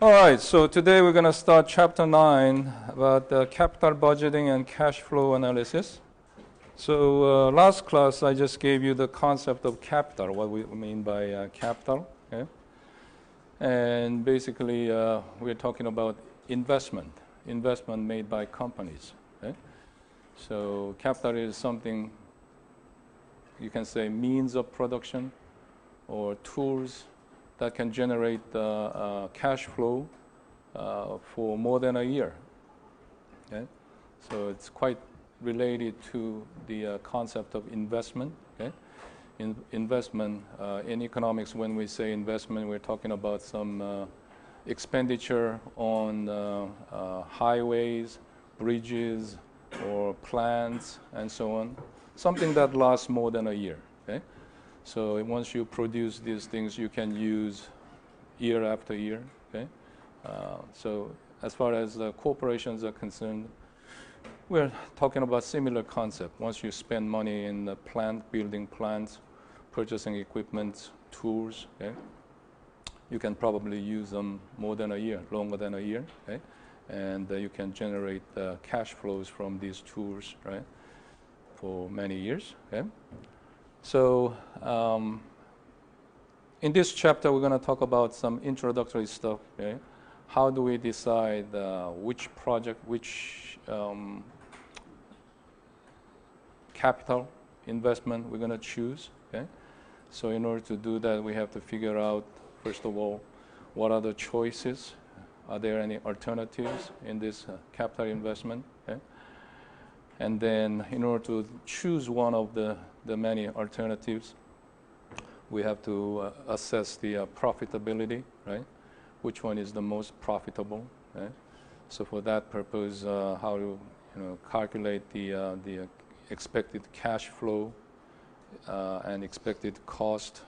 All right, so today we're going to start chapter 9 about capital budgeting and cash flow analysis. So last class I just gave you the concept of capital, what we mean by capital. Okay? And basically we're talking about investment made by companies. Okay? So capital is something you can say means of production or tools that can generate cash flow for more than a year. Okay? So it's quite related to the concept of investment. Okay? Investment in economics, when we say investment, we're talking about some expenditure on highways, bridges, or plants, and so on. Something that lasts more than a year. Okay? So once you produce these things, you can use year after year. Okay? So as far as corporations are concerned, we're talking about similar concept. Once you spend money in the plant, building plants, purchasing equipment, tools, okay, you can probably use them more than a year, longer than a year, okay? And you can generate cash flows from these tools, right, for many years. Okay? So in this chapter, we're going to talk about some introductory stuff. Okay? How do we decide which project, which capital investment we're going to choose? Okay? So in order to do that, we have to figure out, first of all, what are the choices? Are there any alternatives in this capital investment? Okay? And then in order to choose one of the many alternatives, we have to assess the profitability, right? Which one is the most profitable? Right? So for that purpose, how to calculate the expected cash flow and expected cost,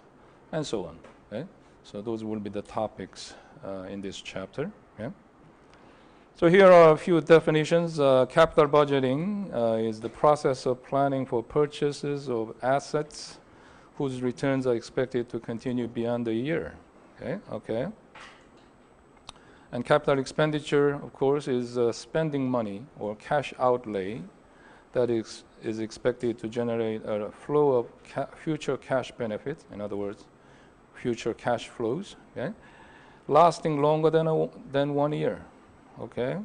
and so on. Okay? So those will be the topics in this chapter. Okay? So here are a few definitions. Capital budgeting is the process of planning for purchases of assets whose returns are expected to continue beyond a year. Okay? Okay. And capital expenditure, of course, is spending money or cash outlay that is expected to generate a flow of future cash benefits, in other words, future cash flows, okay, lasting longer than 1 year. Okay.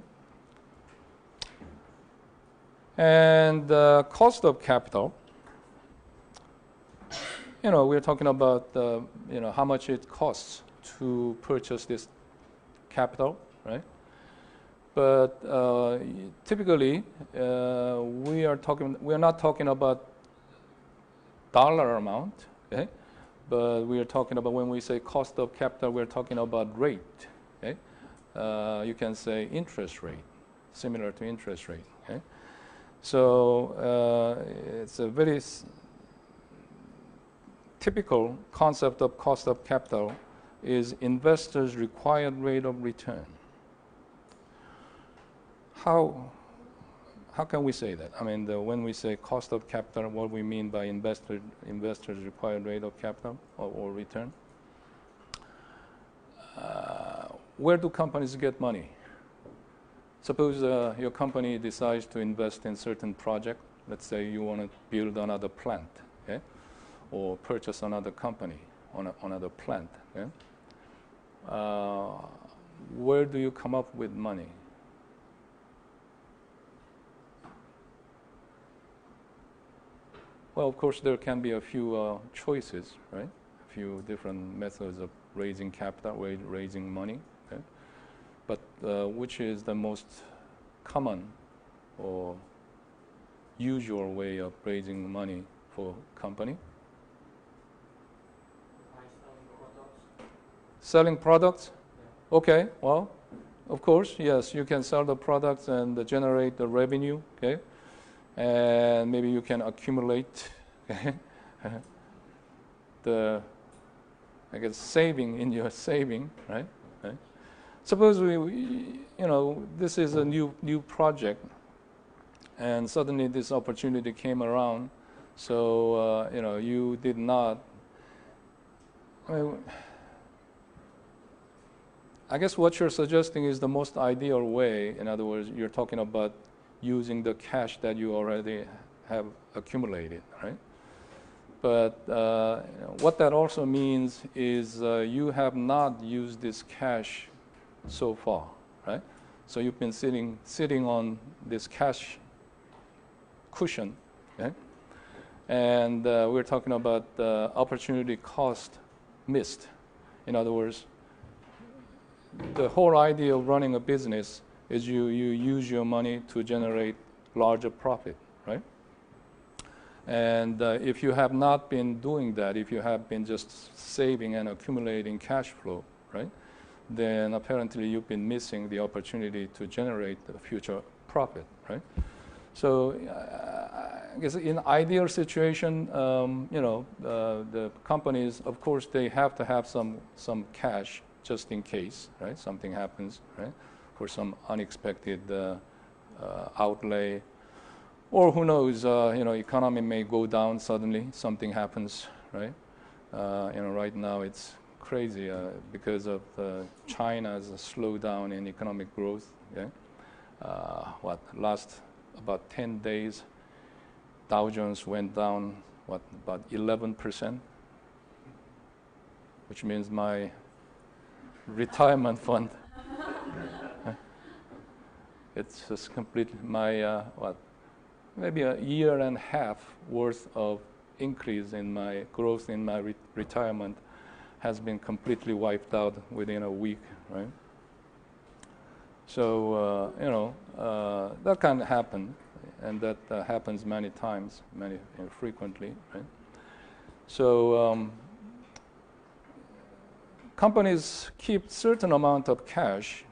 And the cost of capital, we're talking about how much it costs to purchase this capital, right? But typically, we are not talking about dollar amount, okay? But we are talking about, when we say cost of capital, we're talking about rate, okay? You can say interest rate, similar to interest rate. Okay? So it's a very typical concept of cost of capital is investors' required rate of return. How can we say that? I mean, when we say cost of capital, what we mean by investors' required rate of capital or return? Where do companies get money? Suppose your company decides to invest in certain project. Let's say you want to build another plant, okay? Or purchase another company on another plant. Okay? Where do you come up with money? Well, of course, there can be a few choices, right? A few different methods of raising capital, raising money. Okay? But which is the most common or usual way of raising money for company? Selling products? Yeah. Okay, well, of course, yes, you can sell the products and generate the revenue, okay? And maybe you can accumulate the, I guess, saving in your saving, right? Right? Suppose this is a new project, and suddenly this opportunity came around. So you did not. I guess what you're suggesting is the most ideal way. In other words, you're talking about using the cash that you already have accumulated, right? But what that also means is you have not used this cash so far, right? So you've been sitting on this cash cushion, okay? And we're talking about opportunity cost missed. In other words, the whole idea of running a business is you use your money to generate larger profit, right? And if you have not been doing that, if you have been just saving and accumulating cash flow, right, then apparently you've been missing the opportunity to generate the future profit, right? So I guess in ideal situation, the companies, of course, they have to have some cash just in case, right? Something happens, right? For some unexpected outlay, or who knows? Economy may go down suddenly. Something happens, right? Right now it's crazy because of China's slowdown in economic growth. Okay? Last about 10 days, Dow Jones went down about 11%, which means my retirement fund. It's just completely my maybe a year and a half worth of increase in my growth in my retirement has been completely wiped out within a week, right? So that can happen, and that happens many times, frequently, right? So companies keep certain amount of cash,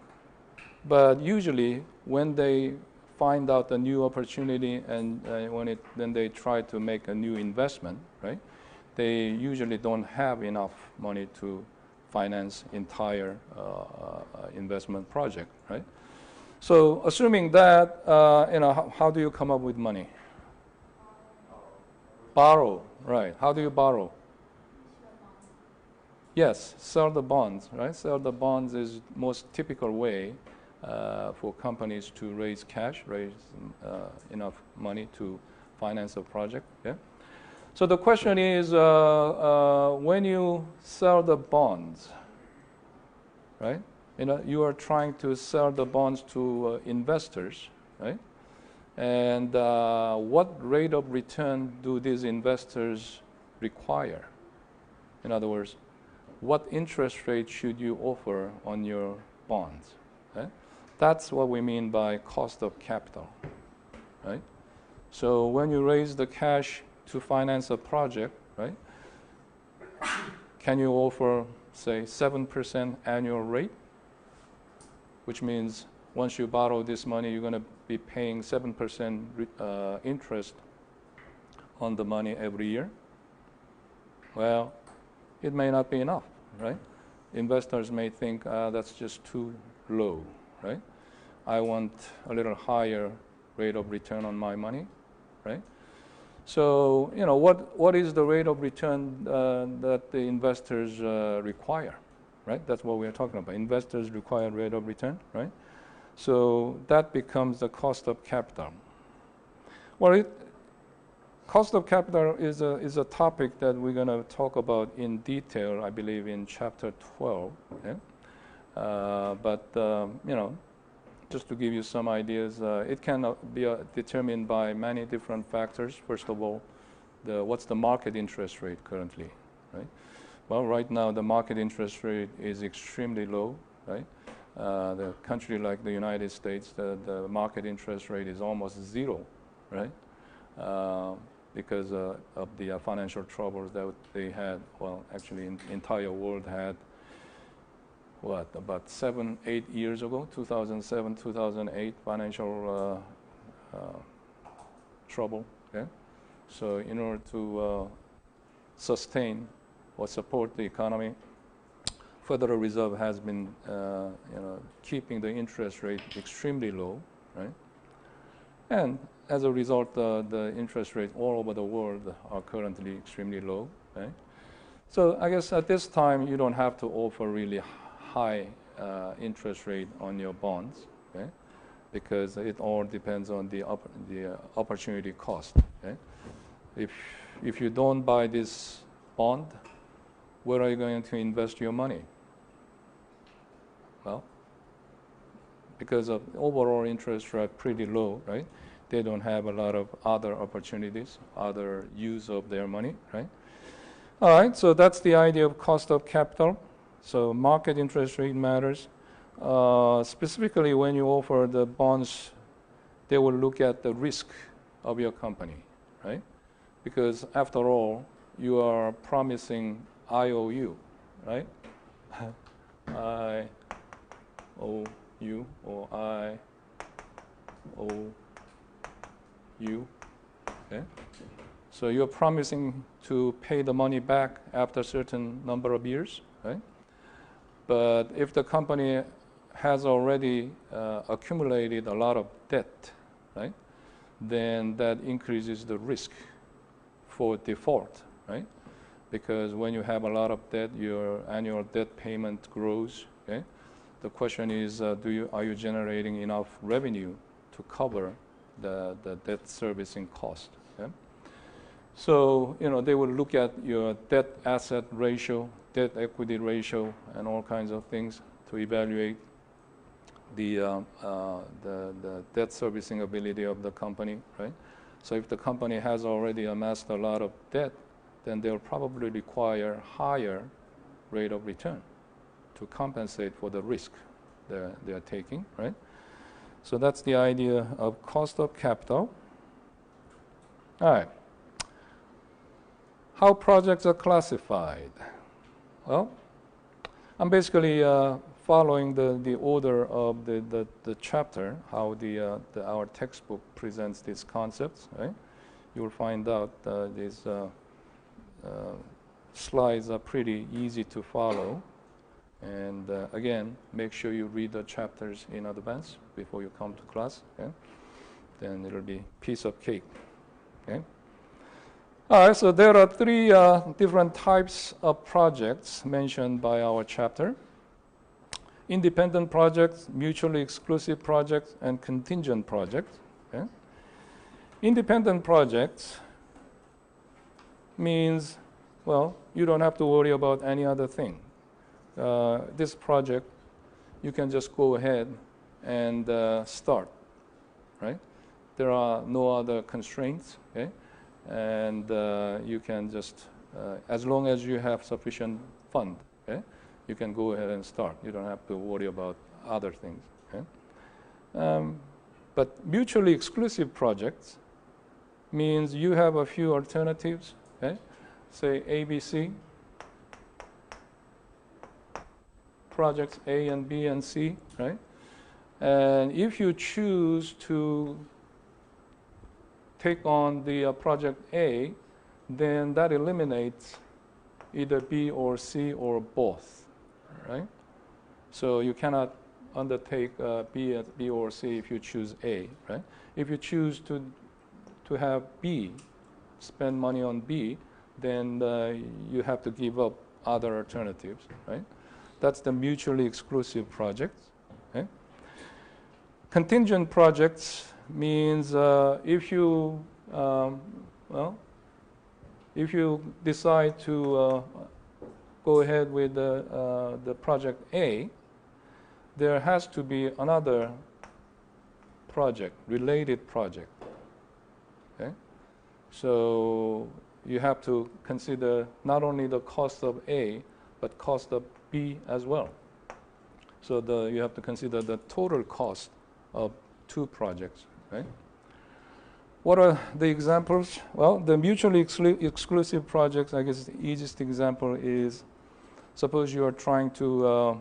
but usually when they find out a new opportunity and then they try to make a new investment, right? They usually don't have enough money to finance entire investment project, right? So assuming that, how do you come up with money? Borrow, right? How do you borrow? Yes, sell the bonds, right? Sell the bonds is most typical way for companies to raise cash, raise enough money to finance a project. Yeah. So the question is, when you sell the bonds, right? You are trying to sell the bonds to investors, right? And what rate of return do these investors require? In other words, what interest rate should you offer on your bonds? Right? That's what we mean by cost of capital, right? So when you raise the cash to finance a project, right, can you offer, say, 7% annual rate? Which means once you borrow this money, you're going to be paying 7% interest on the money every year. Well, it may not be enough, right? Investors may think that's just too low, right? I want a little higher rate of return on my money, right? So, what is the rate of return that the investors require, right? That's what we're talking about. Investors require rate of return, right? So that becomes the cost of capital. Well, cost of capital is a topic that we're going to talk about in detail, I believe, in chapter 12. Okay? Just to give you some ideas, it can be determined by many different factors. First of all, what's the market interest rate currently, right? Well, right now the market interest rate is extremely low, right? The country like the United States, the market interest rate is almost zero, right? Because of the financial troubles that they had. Well, actually, the entire world had, about 7-8 years ago, 2007, 2008, financial trouble. Okay? So in order to sustain or support the economy, Federal Reserve has been keeping the interest rate extremely low, right? And as a result, the interest rates all over the world are currently extremely low, right? So I guess at this time, you don't have to offer really high interest rate on your bonds, okay? Because it all depends on the opportunity cost. Okay? If you don't buy this bond, where are you going to invest your money? Well, because of overall interest rate pretty low, right? They don't have a lot of other opportunities, other use of their money, right? All right, so that's the idea of cost of capital. So market interest rate matters. Specifically, when you offer the bonds, they will look at the risk of your company, right? Because after all, you are promising IOU, right? IOU or IOU, okay? So you're promising to pay the money back after a certain number of years, right? But if the company has already accumulated a lot of debt, right, then that increases the risk for default, right? Because when you have a lot of debt, your annual debt payment grows. Okay? The question is, are you generating enough revenue to cover the debt servicing cost? Okay? So they will look at your debt asset ratio, debt equity ratio, and all kinds of things to evaluate the debt servicing ability of the company, right? So if the company has already amassed a lot of debt, then they'll probably require higher rate of return to compensate for the risk they're taking, right? So that's the idea of cost of capital. All right. How projects are classified? Well, I'm basically following the order of the chapter, how our textbook presents these concepts, right? You will find out these slides are pretty easy to follow. And again, make sure you read the chapters in advance before you come to class. Okay? Then it'll be piece of cake. Okay? All right, so there are three different types of projects mentioned by our chapter: independent projects, mutually exclusive projects, and contingent projects. Okay? Independent projects means, well, you don't have to worry about any other thing. This project, you can just go ahead and start, right? There are no other constraints, okay? And you can just, as long as you have sufficient fund, okay, you can go ahead and start. You don't have to worry about other things, okay? But mutually exclusive projects means you have a few alternatives, okay? Say ABC, projects A and B and C, right? And if you choose to take on the project A, then that eliminates either B or C or both, right? So you cannot undertake B or C if you choose A, right? If you choose to have B, spend money on B, then you have to give up other alternatives, right? That's the mutually exclusive projects. Okay? Contingent projects means if you decide to go ahead with the project A, there has to be another project, related project. Okay? So you have to consider not only the cost of A, but cost of B as well. So you have to consider the total cost of two projects, right? What are the examples? Well, the mutually exclusive projects, I guess the easiest example is, suppose you are trying to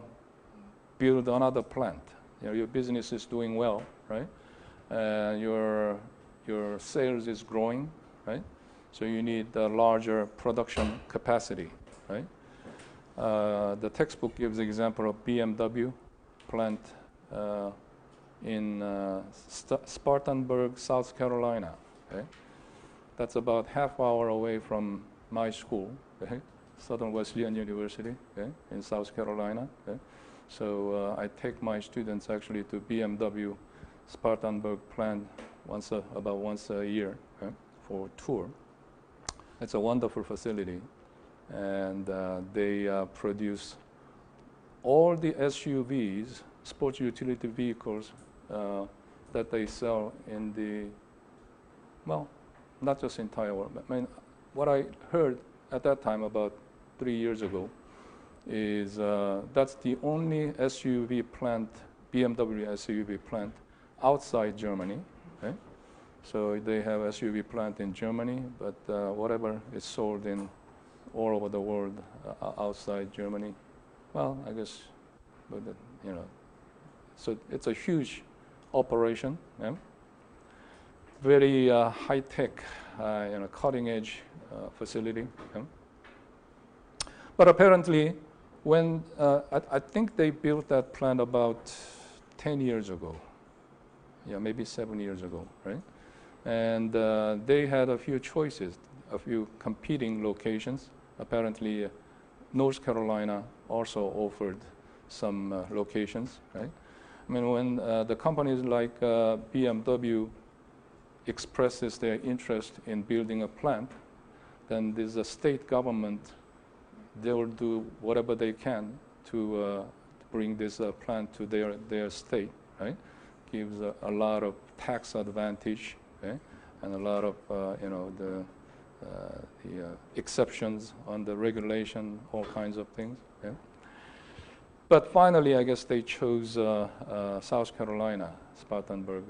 build another plant. Your business is doing well, right? Your sales is growing, right? So you need a larger production capacity, right? The textbook gives the example of BMW plant in Spartanburg, South Carolina. Okay? That's about half hour away from my school, okay? Southern Wesleyan University, okay? In South Carolina. Okay? So I take my students actually to BMW Spartanburg plant about once a year for a tour. It's a wonderful facility, and they produce all the SUVs, sports utility vehicles, that they sell in the, well, not just in Taiwan. I mean, what I heard at that time, about 3 years ago, is that's the only SUV plant, BMW SUV plant, outside Germany. Okay? So they have SUV plant in Germany, but whatever is sold in all over the world outside Germany, well, I guess, but you know, so it's a huge operation, yeah? Very high-tech, cutting-edge facility. Yeah? But apparently, when I think they built that plant about 10 years ago, yeah, maybe 7 years ago, right? And they had a few choices, a few competing locations. Apparently, North Carolina also offered some locations, right? I mean, when the companies like BMW expresses their interest in building a plant, then there's a state government, they will do whatever they can to bring this plant to their state, right? Gives a lot of tax advantage, okay? And a lot of the exceptions on the regulation, all kinds of things. Okay? But finally, I guess they chose South Carolina, Spartanburg,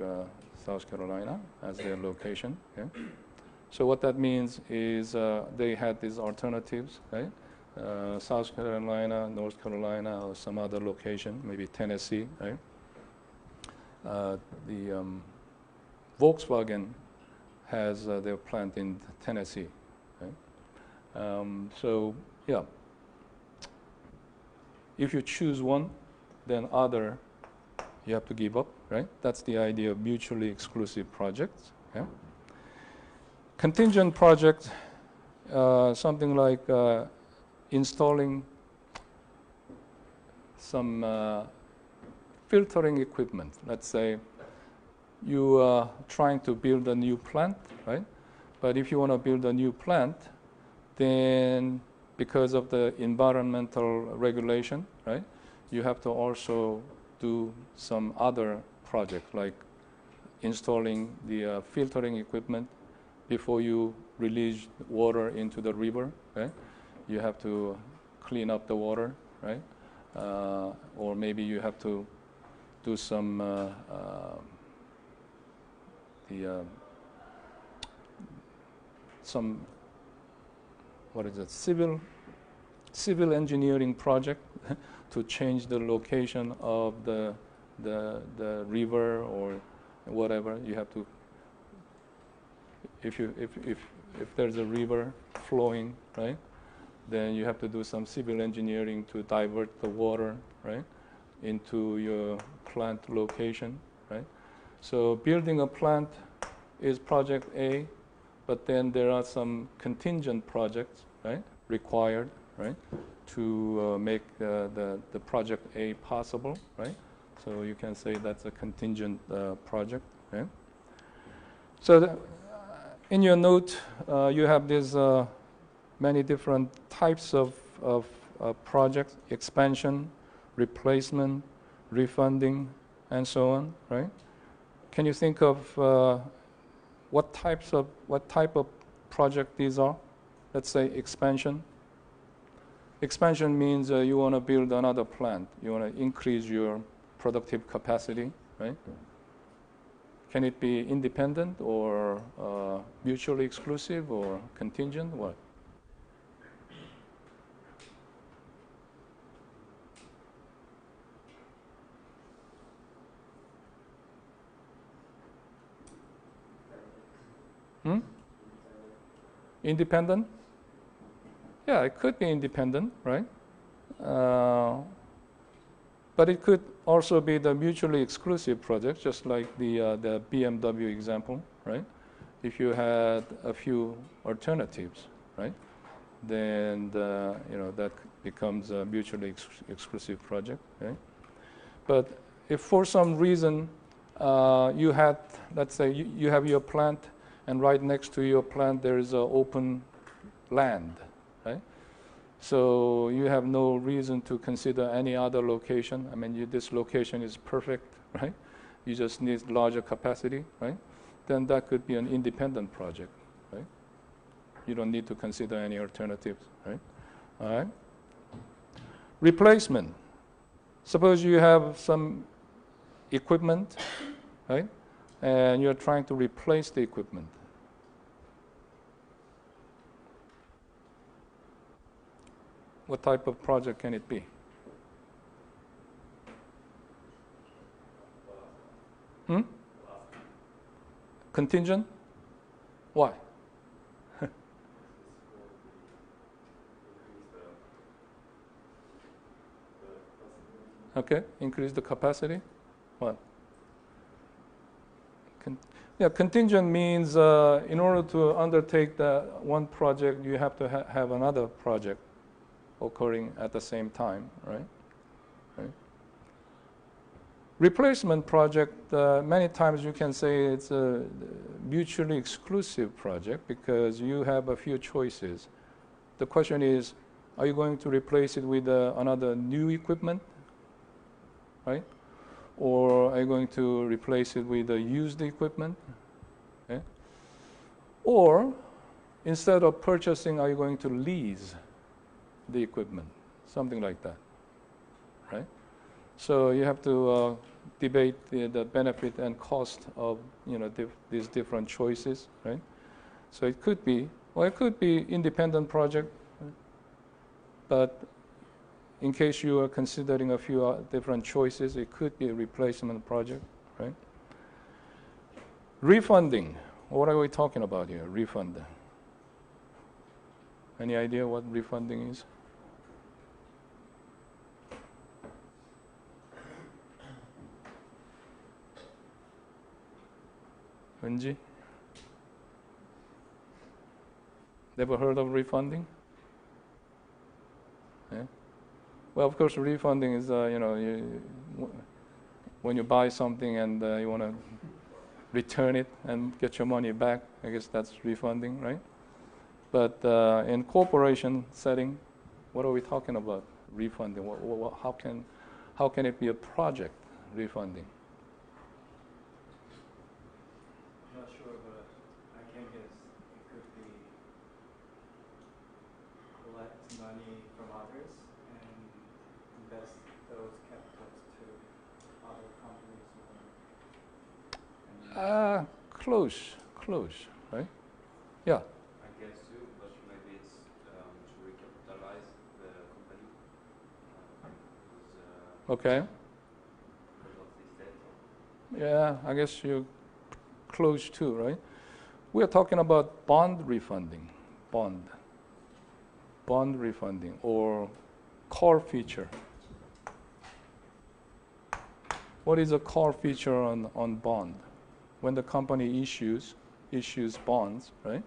South Carolina, as their location. Okay? So what that means is they had these alternatives, right? South Carolina, North Carolina, or some other location, maybe Tennessee, right? The Volkswagen has their plant in Tennessee. Right? So yeah, if you choose one, then other you have to give up, right? That's the idea of mutually exclusive projects. Yeah? Contingent project, something like installing some filtering equipment. Let's say you are trying to build a new plant, right? But if you want to build a new plant, then because of the environmental regulation, right, you have to also do some other project, like installing the filtering equipment before you release water into the river, right? You have to clean up the water, right? Or maybe you have to do some what is it, civil engineering project to change the location of the river or whatever. You have to, if there's a river flowing, right, then you have to do some civil engineering to divert the water, right, into your plant location, right? So building a plant is project A, but then there are some contingent projects, right, required, right, to make the project A possible, right? So you can say that's a contingent project, right? So in your note, you have these many different types of projects: expansion, replacement, refunding, and so on, right? Can you think of what type of project these are? Let's say expansion. Expansion means you want to build another plant. You want to increase your productive capacity, right? Can it be independent or mutually exclusive or contingent? What? Independent? Yeah, it could be independent, right? But it could also be the mutually exclusive project, just like the BMW example, right? If you had a few alternatives, right, then that becomes a mutually exclusive project, right? But if for some reason you had, let's say you have your plant, and right next to your plant there is open land, right? So you have no reason to consider any other location. I mean, this location is perfect, right? You just need larger capacity, right? Then that could be an independent project, right? You don't need to consider any alternatives, right? All right. Replacement. Suppose you have some equipment, right? And you're trying to replace the equipment. What type of project can it be? Contingent? Why? Okay, increase the capacity. What? Contingent means in order to undertake the one project, you have to have another project occurring at the same time, right? Replacement project, many times you can say it's a mutually exclusive project because you have a few choices. The question is, are you going to replace it with another new equipment, right? Or are you going to replace it with used equipment? Okay? Or instead of purchasing, are you going to lease the equipment? Something like that, right? So you have to debate the benefit and cost of these different choices, right? So it could be, independent project, right? But in case you are considering a few different choices, it could be a replacement project, right? Refunding. What are we talking about here? Refund. Any idea what refunding is? Wenji? Never heard of refunding? Yeah. Well, of course, refunding is when you buy something and you want to return it and get your money back. I guess that's refunding, right? But in corporation setting, what are we talking about? Refunding. How can it be a project refunding? Not sure, but I can guess it could be collect money from others and invest those capitals to other companies. Close, right? Yeah. I guess too, but maybe it's to recapitalize the company. Okay. Because of this debt. Yeah, I guess you're close too, right? We are talking about bond refunding, bond refunding, or call feature. What is a call feature on bond? When the company issues bonds, right?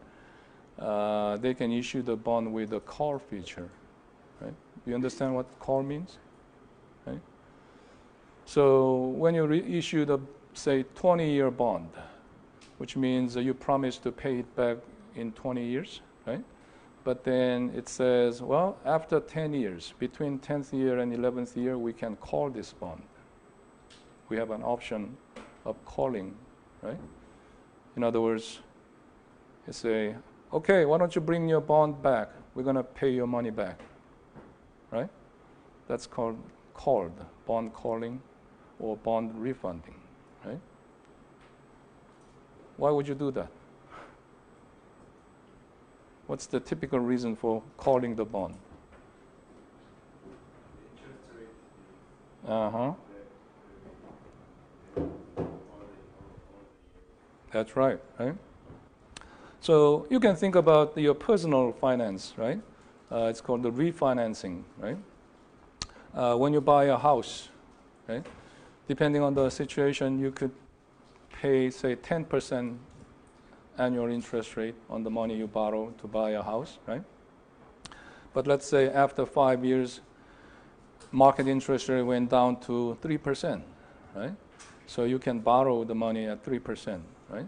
They can issue the bond with a call feature, right? You understand what call means, right? So when you issue the, say, 20-year bond, which means you promise to pay it back in 20 years, right? But then it says, well, after 10 years, between 10th year and 11th year, we can call this bond. We have an option of calling, right? In other words, you say, okay, why don't you bring your bond back? We're going to pay your money back, right? That's called bond calling or bond refunding, right? Why would you do that? What's the typical reason for calling the bond? Interest rate. Uh-huh. That's right, right? So you can think about your personal finance, right? It's called the refinancing, right? When you buy a house, right? Depending on the situation, you could pay, say, 10% annual interest rate on the money you borrow to buy a house, right? But let's say after 5 years, market interest rate went down to 3%, right? So you can borrow the money at 3%, right?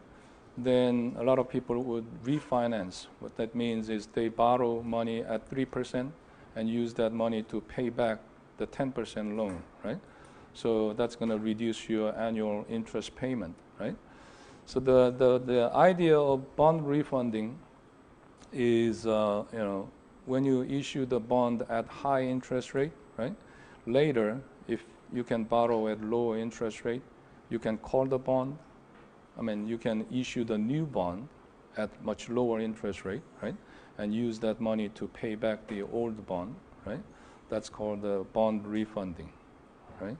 Then a lot of people would refinance. What that means is they borrow money at 3% and use that money to pay back the 10% loan, right? So that's going to reduce your annual interest payment, right? So the idea of bond refunding is, when you issue the bond at high interest rate, right? Later, if you can borrow at low interest rate, you can call the bond. You can issue the new bond at much lower interest rate, right? And use that money to pay back the old bond, right? That's called the bond refunding, right?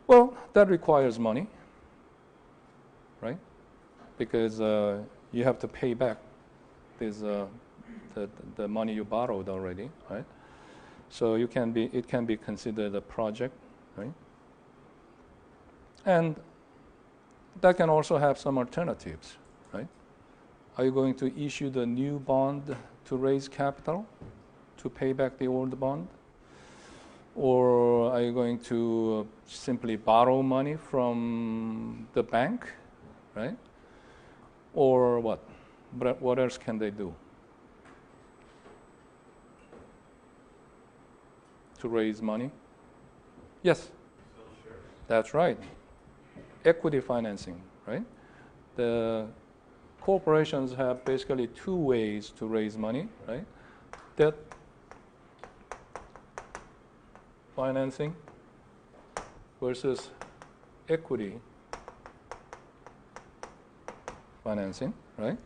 Well, that requires money, right? Because you have to pay back this, the money you borrowed already, right? So it can be considered a project, right? And that can also have some alternatives, right? Are you going to issue the new bond to raise capital to pay back the old bond? Or are you going to simply borrow money from the bank, right? Or what? But what else can they do to raise money? Yes? That's right. Equity financing, right? The corporations have basically two ways to raise money, right? Debt financing versus equity financing, right?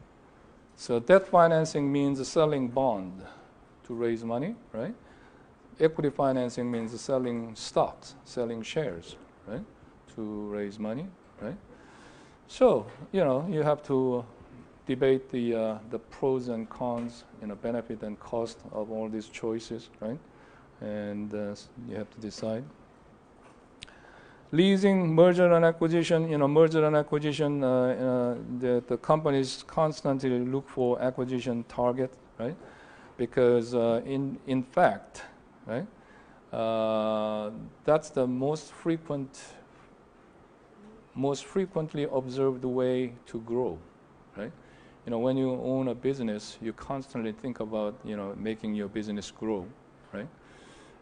So debt financing means selling bond to raise money, right? Equity financing means selling stocks, selling shares, right? To raise money, right? So, you have to debate the pros and cons, benefit and cost of all these choices, right? And you have to decide. Leasing, merger and acquisition. The companies constantly look for acquisition target, right? Because in fact, right, that's the most frequently observed way to grow, right? When you own a business, you constantly think about making your business grow, right?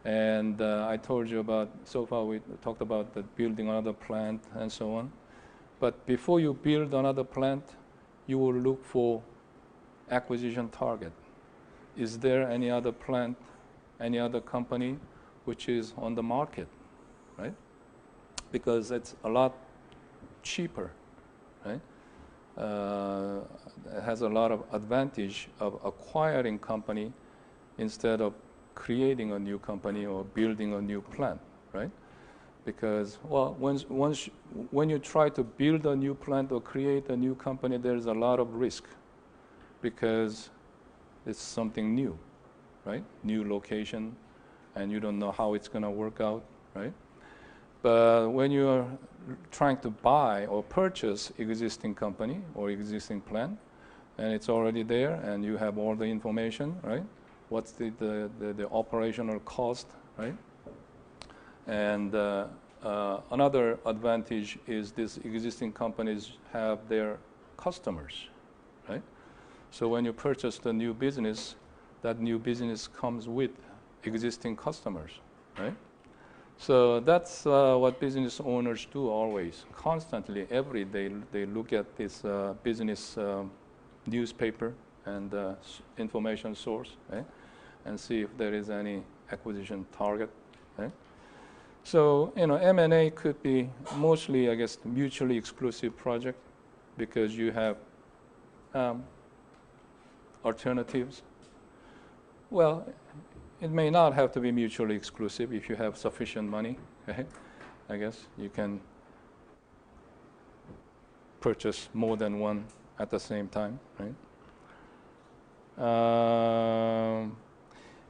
And I told you about, so far we talked about the building another plant and so on. But before you build another plant, you will look for acquisition target. Is there any other plant, any other company which is on the market, right? Because it's a lot cheaper, right? It has a lot of advantage of acquiring company instead of creating a new company or building a new plant, right? Because, well, when you try to build a new plant or create a new company, there's a lot of risk because it's something new, right? New location, and you don't know how it's going to work out, right? But when you're trying to buy or purchase existing company or existing plant, and it's already there, and you have all the information, right? What's the operational cost, right? And another advantage is these existing companies have their customers, right? So when you purchase the new business, that new business comes with existing customers, right? So that's what business owners do always, constantly, every day. They look at this business newspaper and information source, right? And see if there is any acquisition target, right? So, M&A could be mostly, I guess, mutually exclusive project because you have alternatives. Well, it may not have to be mutually exclusive if you have sufficient money, right? I guess you can purchase more than one at the same time, right?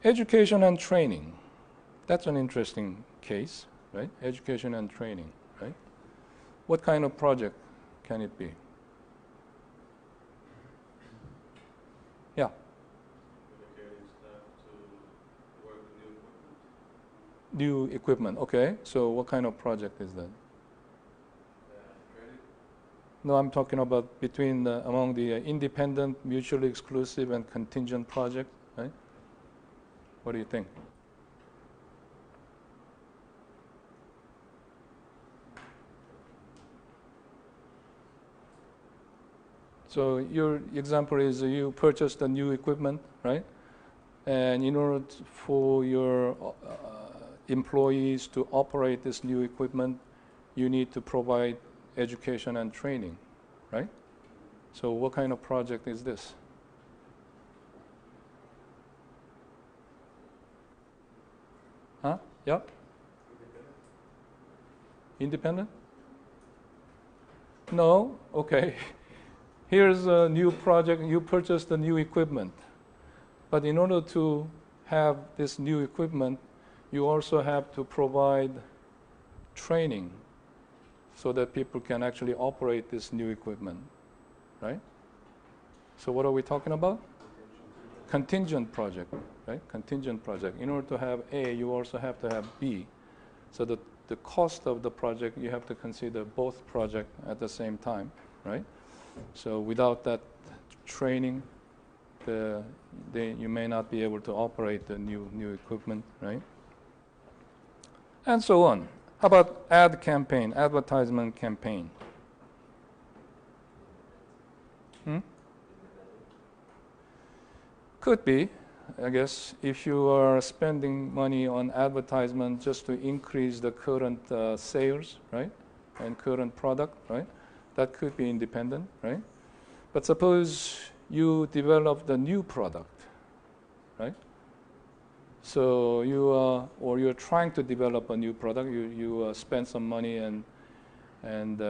Education and training. That's an interesting case, right? Education and training, right? What kind of project can it be? Yeah. Educating staff to work with new equipment. New equipment. Okay. So what kind of project is that? Credit? No, I'm talking about between among the independent, mutually exclusive, and contingent project, right? What do you think? So your example is you purchased a new equipment, right? And in order for your employees to operate this new equipment, you need to provide education and training, right? So what kind of project is this? Huh? Yeah? Independent? No? Okay. Here's a new project. You purchased the new equipment. But in order to have this new equipment, you also have to provide training so that people can actually operate this new equipment, right? So what are we talking about? Contingent project, right? Contingent project. In order to have A, you also have to have B. So the cost of the project, you have to consider both projects at the same time, right? So without that training, you may not be able to operate the new equipment, right? And so on. How about ad campaign, advertisement campaign? Could be, I guess, if you are spending money on advertisement just to increase the current sales, right, and current product, right, that could be independent, right? But suppose you develop the new product, right? So you're trying to develop a new product. You spend some money and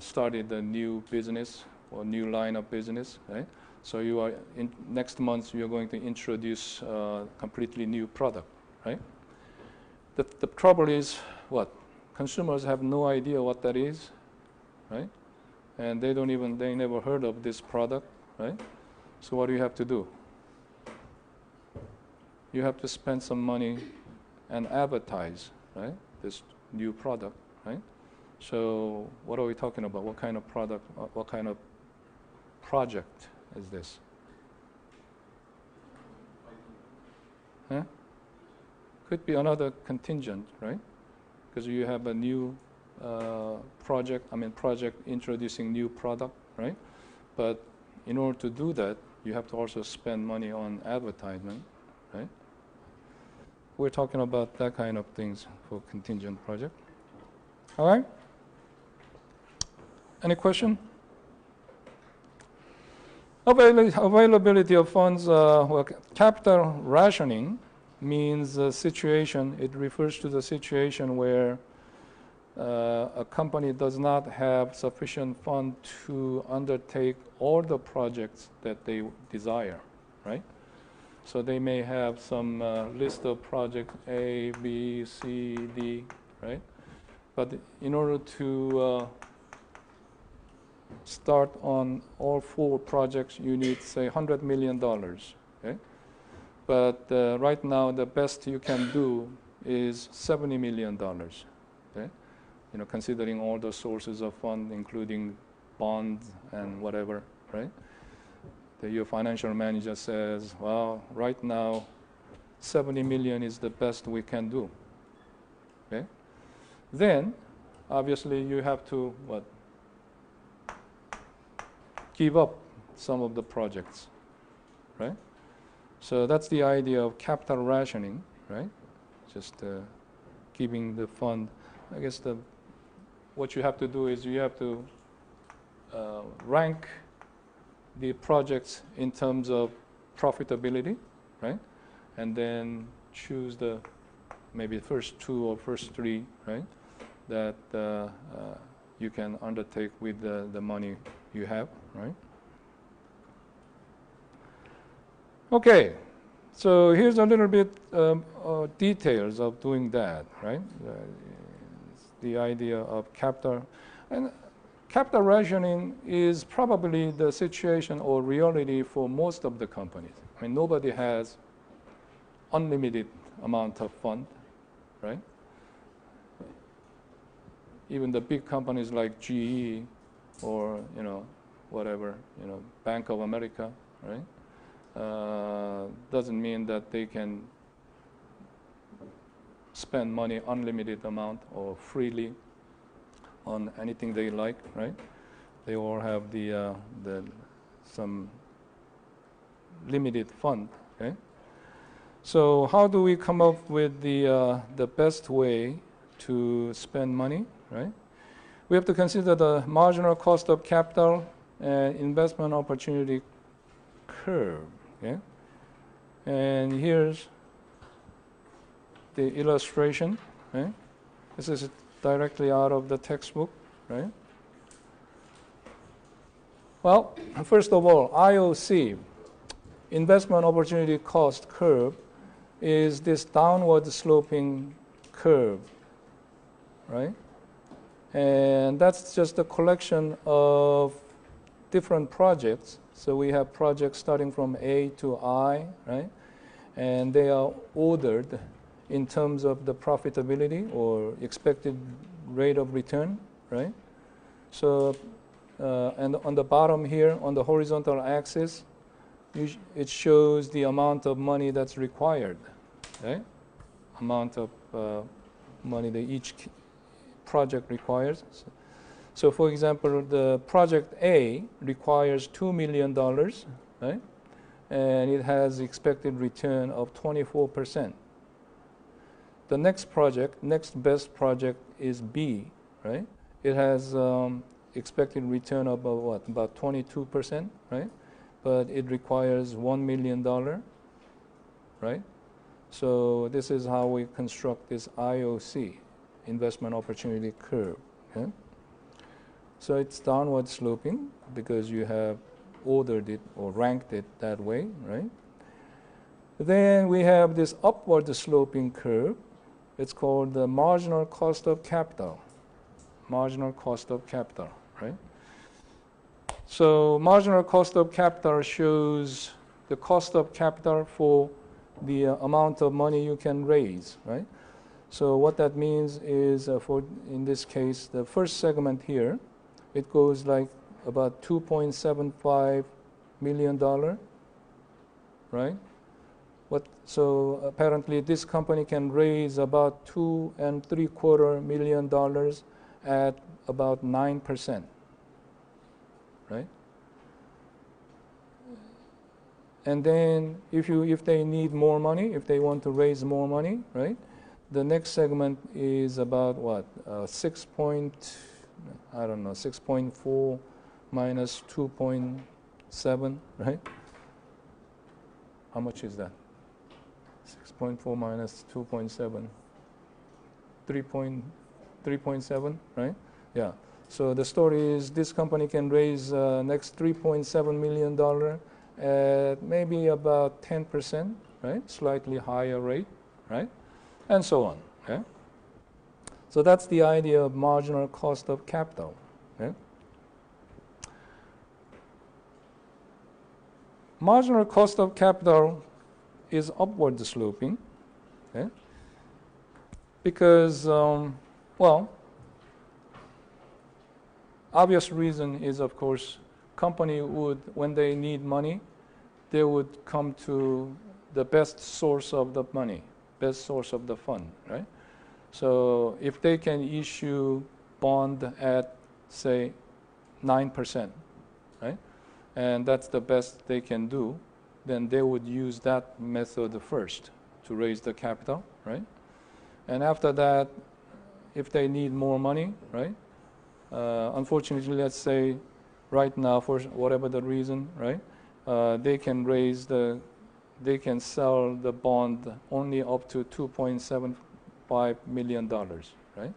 started a new business or new line of business, right? So next month you're going to introduce a completely new product, right? The trouble is what? Consumers have no idea what that is, right? And they never heard of this product, right? So what do you have to do? You have to spend some money and advertise, right? This new product, right? So what are we talking about? What kind of product, what kind of project is this? Huh? Could be another contingent, right? Because you have a new project introducing new product, right? But in order to do that, you have to also spend money on advertisement, right? We're talking about that kind of things for contingent project. All right? Any question? Availability of funds, capital rationing means a situation, it refers to the situation where a company does not have sufficient fund to undertake all the projects that they desire, right? So they may have some list of projects A, B, C, D, right? But in order to start on all 4 projects, you need, say, $100 million, okay? But right now, the best you can do is $70 million, okay? You know, considering all the sources of fund, including bonds and whatever, right? Your financial manager says, well, right now, 70 million is the best we can do, okay? Then, obviously, you have to, give up some of the projects, right? So that's the idea of capital rationing, right? Just giving the fund. I guess what you have to do is you have to rank the projects in terms of profitability, right? And then choose the maybe first 2 or first 3, right? That you can undertake with the money you have, right? Okay, so here's a little bit details of doing that, right? The idea of capital. And capital rationing is probably the situation or reality for most of the companies. I mean, nobody has unlimited amount of fund, right? Even the big companies like GE or, whatever, Bank of America, right? Doesn't mean that they can spend money unlimited amount or freely on anything they like, right? They all have the some limited fund, okay? So how do we come up with the best way to spend money, right? We have to consider the marginal cost of capital and investment opportunity curve, okay? And here's the illustration, right? This is directly out of the textbook, right? Well, first of all, IOC, investment opportunity cost curve, is this downward sloping curve, right? And that's just a collection of different projects. So we have projects starting from A to I, right? And they are ordered in terms of the profitability or expected rate of return, right? So, and on the bottom here, on the horizontal axis, it shows the amount of money that's required, right? Amount of money that each project requires. So for example, the project A requires $2 million, right? And it has expected return of 24%. The next project, next best project is B, right? It has expected return of what? About 22%, right? But it requires $1 million, right? So this is how we construct this IOC, investment opportunity curve. Okay? So it's downward sloping because you have ordered it or ranked it that way, right? Then we have this upward sloping curve. It's called the marginal cost of capital. Marginal cost of capital, right? So marginal cost of capital shows the cost of capital for the amount of money you can raise, right? So what that means is, for in this case, the first segment here, it goes like about $2.75 million, right? So apparently this company can raise about $2.75 million at about 9%, right? And then if they need more money, if they want to raise more money, right? The next segment is about what? 6.4 minus 2.7, right? How much is that? 6.4 minus 2.7, 3.7, right? Yeah. So the story is this company can raise next $3.7 million at maybe about 10%, right? Slightly higher rate, right? And so on. Okay? So that's the idea of marginal cost of capital. Okay? Marginal cost of capital is upward sloping, okay? Because, obvious reason is, of course, company would, when they need money, they would come to the best source of the money, best source of the fund, right? So if they can issue bond at, say, 9%, right? And that's the best they can do, then they would use that method first to raise the capital, right? And after that, if they need more money, right? Unfortunately, let's say right now, for whatever the reason, right? They can sell the bond only up to $2.75 million, right?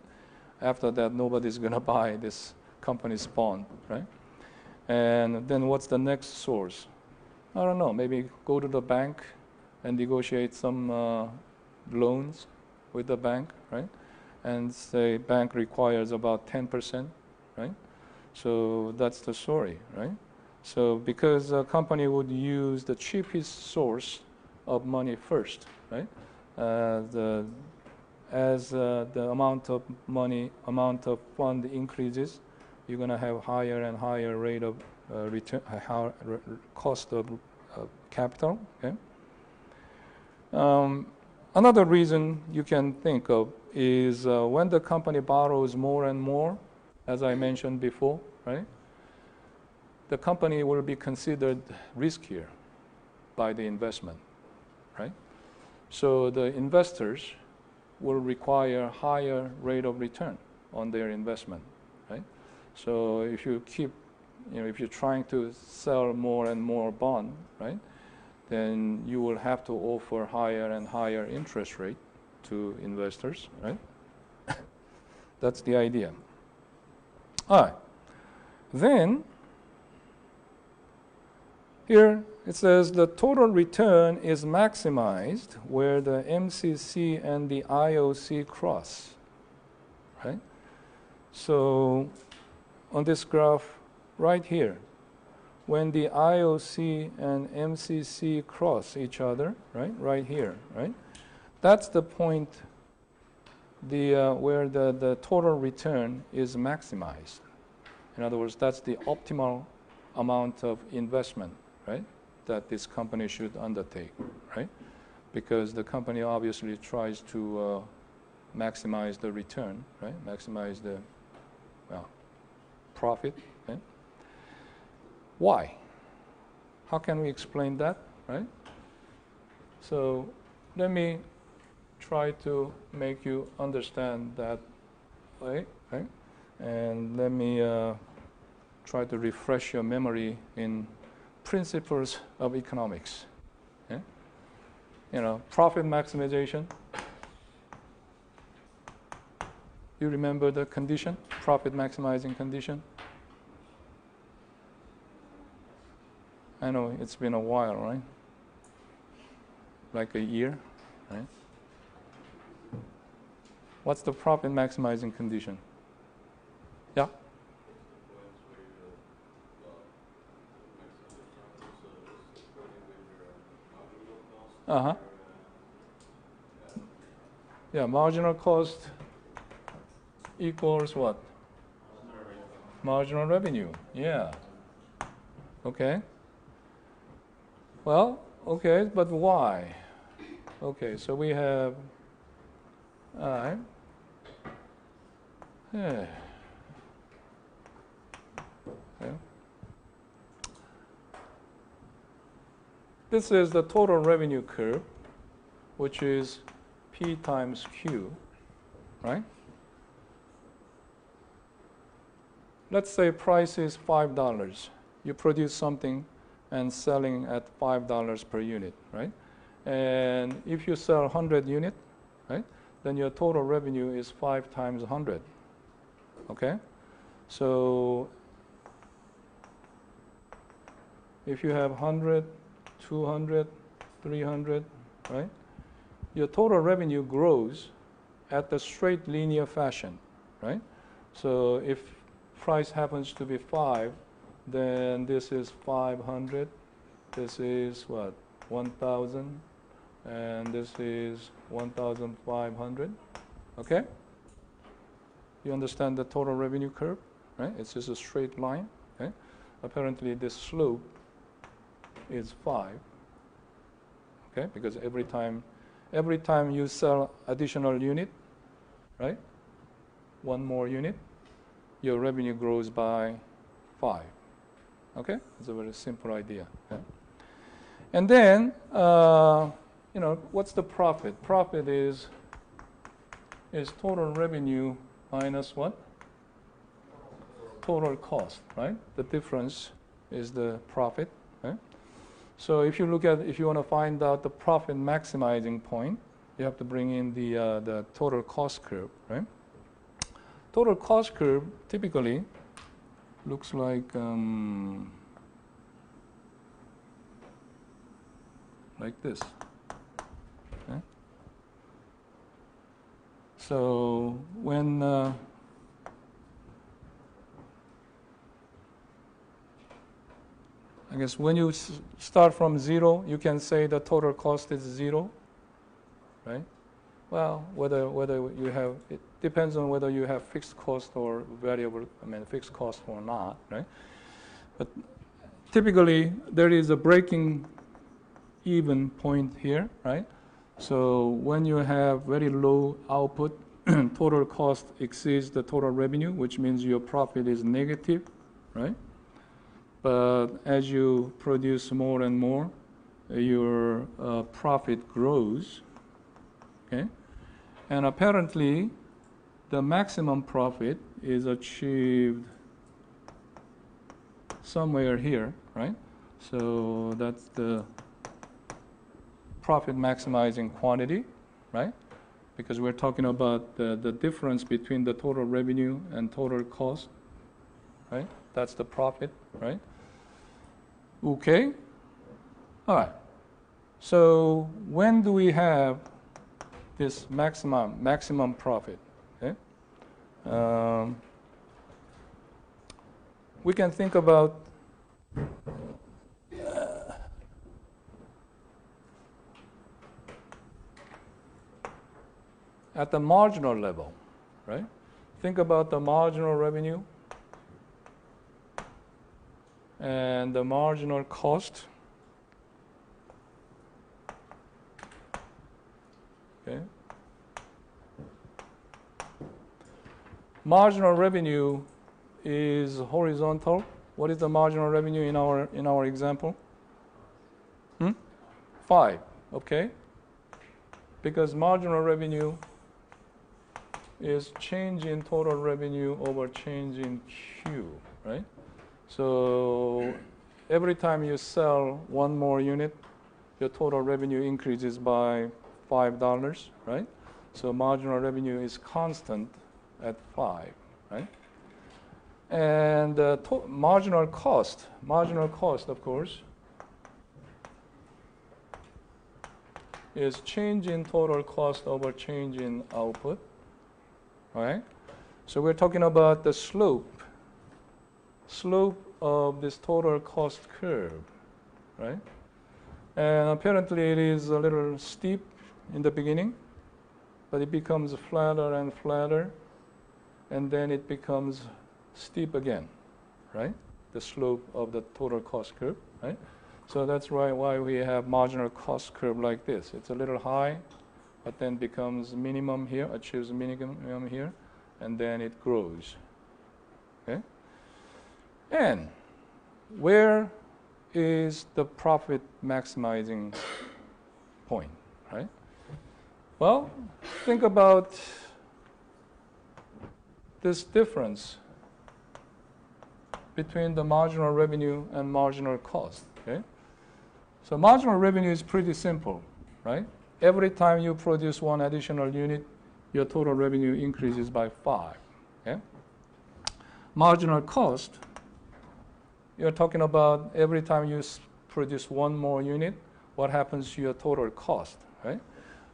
After that, nobody's going to buy this company's bond, right? And then what's the next source? I don't know, maybe go to the bank and negotiate some loans with the bank, right? And say bank requires about 10%, right? So that's the story, right? So because a company would use the cheapest source of money first, right? as the amount of money, amount of fund increases, you're going to have higher and higher rate of return, cost of capital. Okay. Another reason you can think of is when the company borrows more and more, as I mentioned before, right? The company will be considered riskier by the investment, right? So the investors will require higher rate of return on their investment, right? So if you keep, if you're trying to sell more and more bond, right, then you will have to offer higher and higher interest rate to investors, right? That's the idea. All right. Then here it says the total return is maximized where the MCC and the IOC cross, right? So on this graph right here, when the IOC and MCC cross each other, right here, right? That's the point where the total return is maximized. In other words, that's the optimal amount of investment, right, that this company should undertake, right? Because the company obviously tries to maximize the return, right? Maximize the profit, right? Why? How can we explain that, right? So let me try to make you understand that way, right? And let me try to refresh your memory in principles of economics. Okay? Profit maximization. You remember the condition, profit maximizing condition? I know it's been a while, right? Like a year, right? What's the profit maximizing condition? Yeah? Uh-huh. Yeah, marginal cost equals what? Marginal revenue. Yeah. Okay. Well, okay, but why? Okay, so we have, all right. Yeah. Okay. This is the total revenue curve, which is P times Q, right? Let's say price is $5. You produce something and selling at $5 per unit, right? And if you sell 100 units, right, then your total revenue is 5 times 100, okay? So if you have 100, 200, 300, right, your total revenue grows at the straight linear fashion, right? So if price happens to be 5, then this is 500, this is what, 1,000, and this is 1,500, okay? You understand the total revenue curve, right? It's just a straight line, okay? Apparently this slope is 5, okay? Because every time you sell additional unit, right, one more unit, your revenue grows by 5. Okay, it's a very simple idea. Okay? And then, what's the profit? Profit is total revenue minus what? Total cost, right? The difference is the profit. Okay? So if you want to find out the profit maximizing point, you have to bring in the total cost curve, right? Total cost curve typically looks like this. Okay? So when I guess when you start from 0, you can say the total cost is 0, right? Well, whether you have, it depends on whether you have fixed cost or variable, fixed cost or not, right? But typically, there is a breaking even point here, right? So when you have very low output, total cost exceeds the total revenue, which means your profit is negative, right? But as you produce more and more, your profit grows, okay? And apparently, the maximum profit is achieved somewhere here, right? So that's the profit maximizing quantity, right? Because we're talking about the difference between the total revenue and total cost, right? That's the profit, right? Okay. All right. So when do we have this maximum profit? Okay. We can think about at the marginal level, right? Think about the marginal revenue and the marginal cost. Okay. Marginal revenue is horizontal. What is the marginal revenue in our example? 5. Okay. Because marginal revenue is change in total revenue over change in Q, right? So every time you sell one more unit, your total revenue increases by $5, right? So marginal revenue is constant at 5, right? And marginal cost, of course, is change in total cost over change in output, right? So we're talking about the slope of this total cost curve, right? And apparently it is a little steep in the beginning, but it becomes flatter and flatter, and then it becomes steep again, right? The slope of the total cost curve, right? So that's why we have marginal cost curve like this. It's a little high, but then becomes minimum here, achieves minimum here, and then it grows, okay? And where is the profit maximizing point, right? Well, think about this difference between the marginal revenue and marginal cost, okay? So marginal revenue is pretty simple, right? Every time you produce one additional unit, your total revenue increases by 5, okay? Marginal cost, you're talking about every time you produce one more unit, what happens to your total cost, right?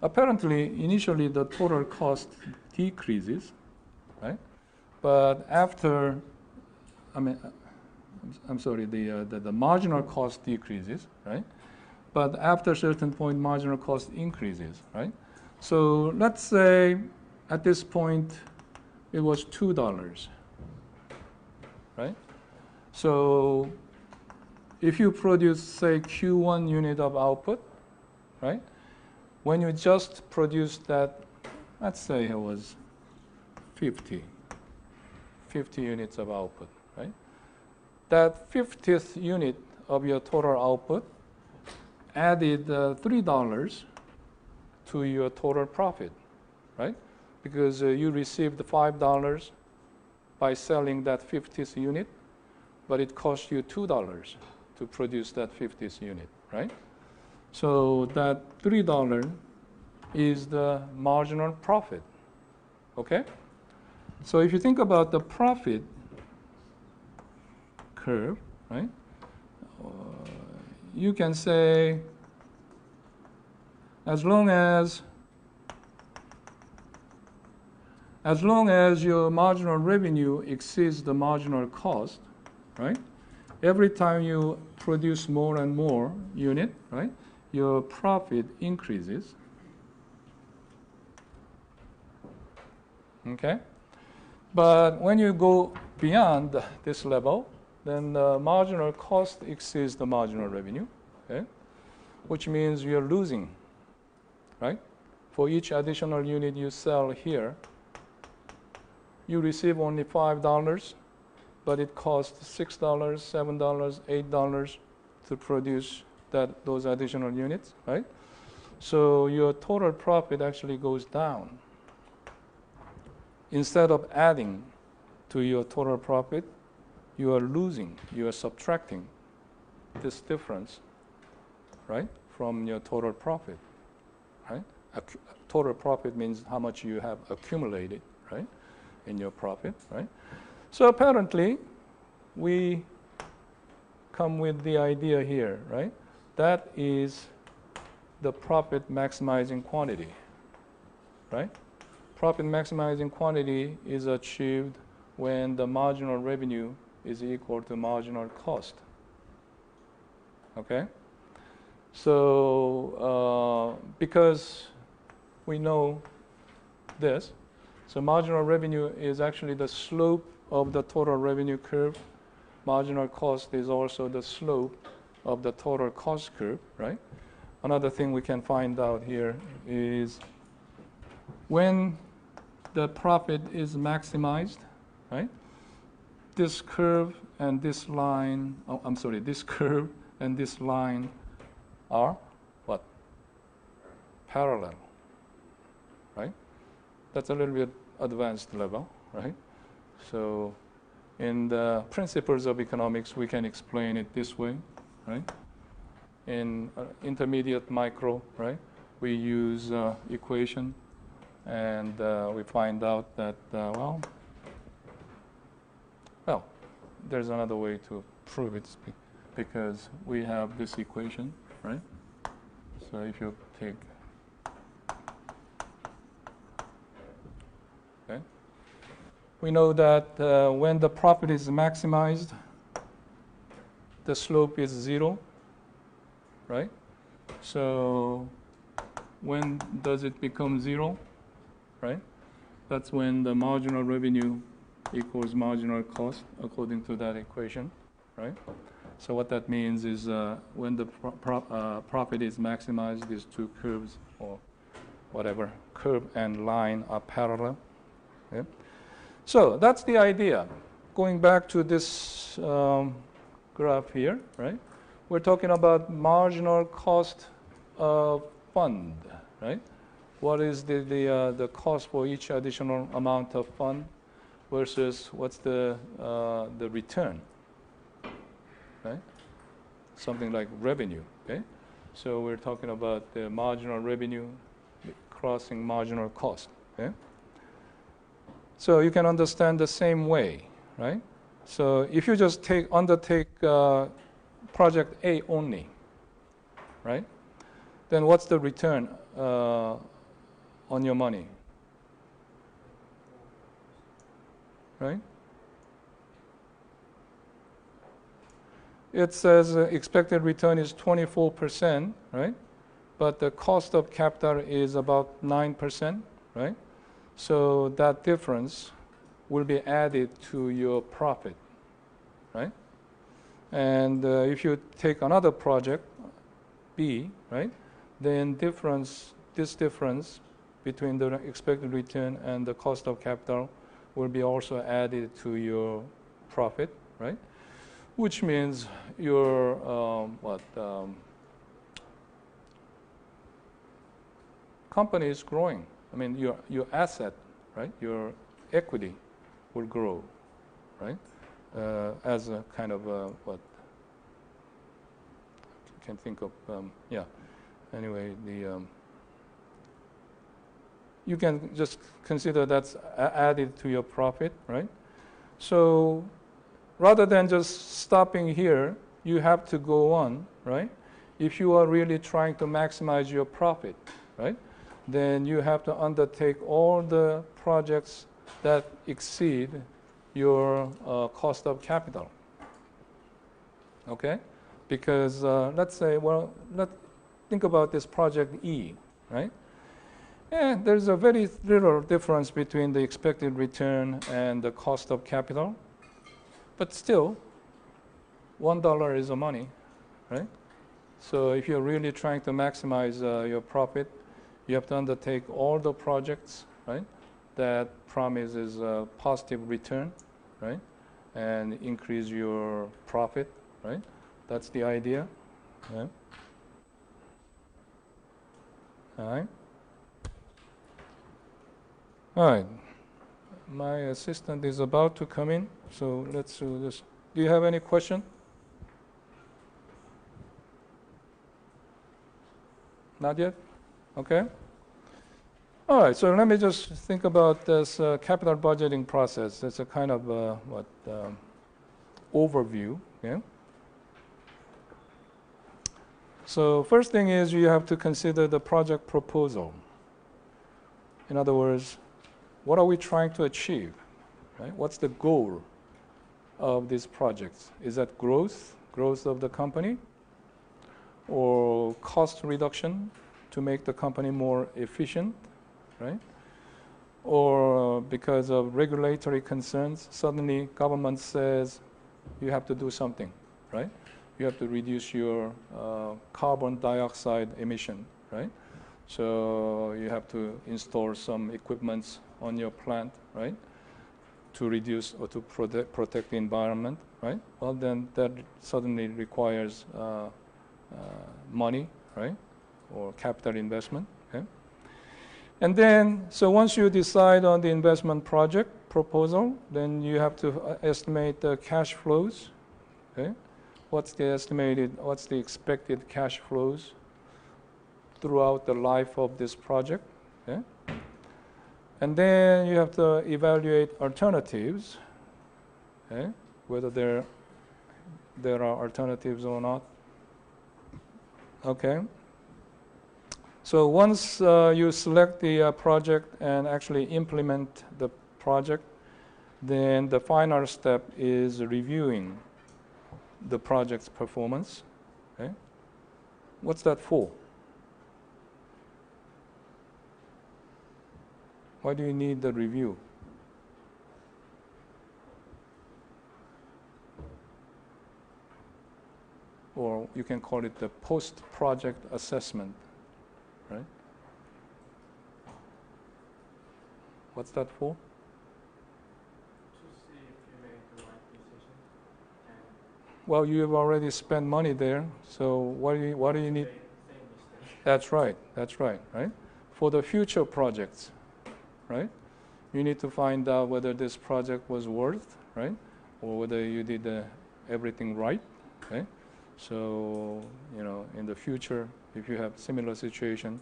Apparently, initially the total cost decreases, right? But after, the marginal cost decreases, right? But after a certain point, marginal cost increases, right? So let's say at this point, it was $2, right? So if you produce, say, Q1 unit of output, right? When you just produce that, let's say it was 50 units of output, right? That 50th unit of your total output added $3 to your total profit, right? Because you received $5 by selling that 50th unit, but it cost you $2 to produce that 50th unit, right? So that $3 is the marginal profit, okay? So if you think about the profit curve, right? You can say as long as your marginal revenue exceeds the marginal cost, right? Every time you produce more and more unit, right? Your profit increases, Okay? But when you go beyond this level, then the marginal cost exceeds the marginal revenue, okay? Which means you're losing, right? For each additional unit you sell here, you receive only $5, but it costs $6, $7, $8 to produce those additional units, right? So your total profit actually goes down. Instead of adding to your total profit, you are losing, you are subtracting this difference, right, from your total profit, right? Total profit means how much you have accumulated, right, in your profit, right? So apparently, we come with the idea here, right? That is the profit maximizing quantity, right? Profit maximizing quantity is achieved when the marginal revenue is equal to marginal cost. Okay? So because we know this, so marginal revenue is actually the slope of the total revenue curve. Marginal cost is also the slope of the total cost curve, right? Another thing we can find out here is when the profit is maximized, right? This curve and this line, this curve and this line are what? Parallel, right? That's a little bit advanced level, right? So in the principles of economics, we can explain it this way, right? In intermediate micro, right, we use equation, and we find out that, well, there's another way to prove it because we have this equation, right? So if you take, okay, we know that when the profit is maximized, the slope is 0, right? So when does it become 0, right? That's when the marginal revenue equals marginal cost according to that equation, right? So what that means is when the profit is maximized, these two curves or whatever, curve and line are parallel. Okay? So that's the idea. Going back to this graph here, right? We're talking about marginal cost of fund, right? What is the cost for each additional amount of fund versus what's the return, right? Something like revenue, okay? So we're talking about the marginal revenue crossing marginal cost, okay? So you can understand the same way, right? So if you just undertake project A only, right? Then what's the return on your money? Right? It says expected return is 24%, right? But the cost of capital is about 9%, right? So that difference will be added to your profit, right? And if you take another project, B, right? Then this difference between the expected return and the cost of capital will be also added to your profit, right? Which means your company is growing. I mean, your asset, right? Your equity will grow, right? As a kind of what you can think of, yeah. Anyway, you can just consider that's added to your profit, right? So rather than just stopping here, you have to go on, right? If you are really trying to maximize your profit, right? Then you have to undertake all the projects that exceed your cost of capital, okay? Because let's say, well, let's think about this project E, right? And there's a very little difference between the expected return and the cost of capital. But still, $1 is a money, right? So if you're really trying to maximize your profit, you have to undertake all the projects, right, that promises a positive return, right, and increase your profit, right? That's the idea. Yeah. All right. All right. My assistant is about to come in, so let's do this. Do you have any question? Not yet? Okay. All right, so let me just think about this capital budgeting process. It's a kind of overview. Okay? So first thing is you have to consider the project proposal. In other words, what are we trying to achieve? Right? What's the goal of these projects? Is that growth of the company, or cost reduction to make the company more efficient, right? Or because of regulatory concerns, suddenly government says you have to do something, right? You have to reduce your carbon dioxide emission, right? So you have to install some equipments on your plant, right? To reduce or to protect the environment, right? Well, then that suddenly requires money, right? Or capital investment, okay? And then, so once you decide on the investment project proposal, then you have to estimate the cash flows, okay? What's the expected cash flows throughout the life of this project, okay? And then you have to evaluate alternatives, okay? Whether there are alternatives or not, okay? So once you select the project and actually implement the project, then the final step is reviewing the project's performance. Okay? What's that for? Why do you need the review? Or you can call it the post-project assessment. Right? What's that for? To see if you made the right decision. Well, you have already spent money there, so what do you need? Same mistake. That's right, right? For the future projects, right? You need to find out whether this project was worth, right? Or whether you did everything right, okay? So, in the future, if you have similar situation,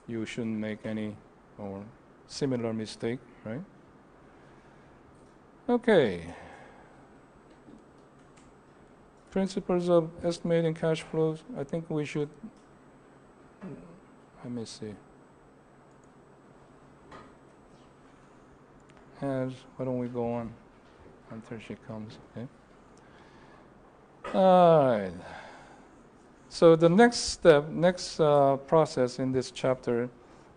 you shouldn't make any or similar mistake, right? Okay. Principles of estimating cash flows. I think we should, let me see. Why don't we go on until she comes, okay? All right. So the next process in this chapter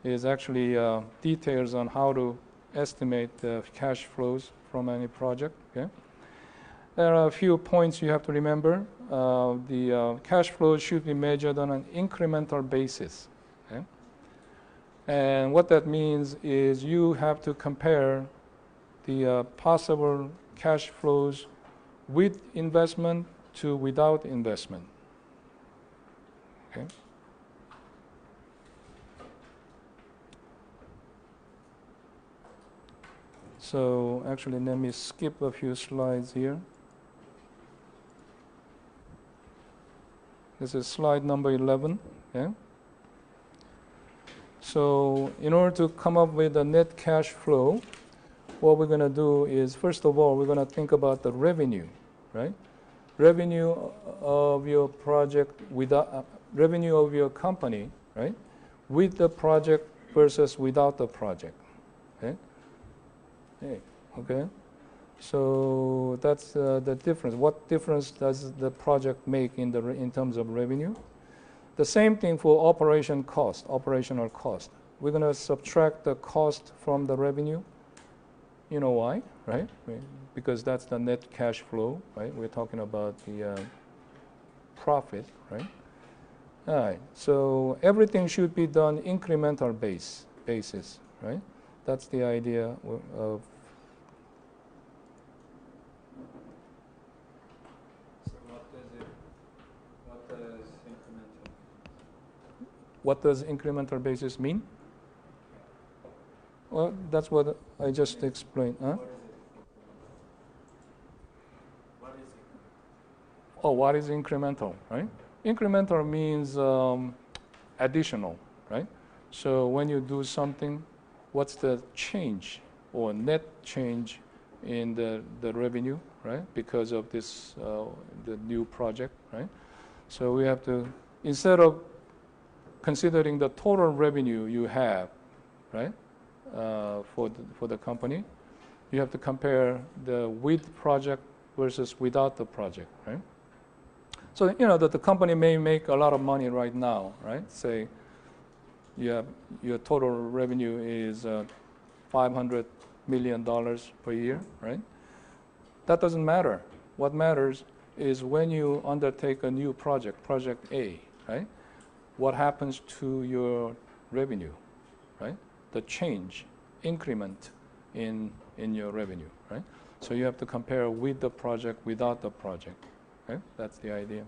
is actually details on how to estimate the cash flows from any project. Okay. There are a few points you have to remember. The cash flows should be measured on an incremental basis. Okay. And what that means is you have to compare the possible cash flows with investment to without investment. Okay. So actually, let me skip a few slides here. This is slide number 11. Okay. So in order to come up with a net cash flow, what we're going to do is, first of all, we're going to think about the revenue, right? Revenue of your project without revenue of your company, right? With the project versus without the project. Okay. Okay. So that's the difference. What difference does the project make in terms of revenue? The same thing for operational cost. we're going to subtract the cost from the revenue. You know why, right? Because that's the net cash flow, right? We're talking about the profit, right? All right, so everything should be done incremental basis, right? That's the idea of. So what does incremental? What does incremental basis mean? Well, that's what I just explained. Huh? What is incremental? Oh, what is incremental, right? Incremental means additional, right? So when you do something, what's the change or net change in the revenue, right? Because of this, the new project, right? So we have to, instead of considering the total revenue you have, right, for the company, you have to compare the with project versus without the project, right? So you know that the company may make a lot of money right now, right? Say, your total revenue is $500 million per year, right? That doesn't matter. What matters is when you undertake a new project, Project A, right? What happens to your revenue, right? The change, increment in your revenue, right? So you have to compare with the project, without the project, right? That's the idea.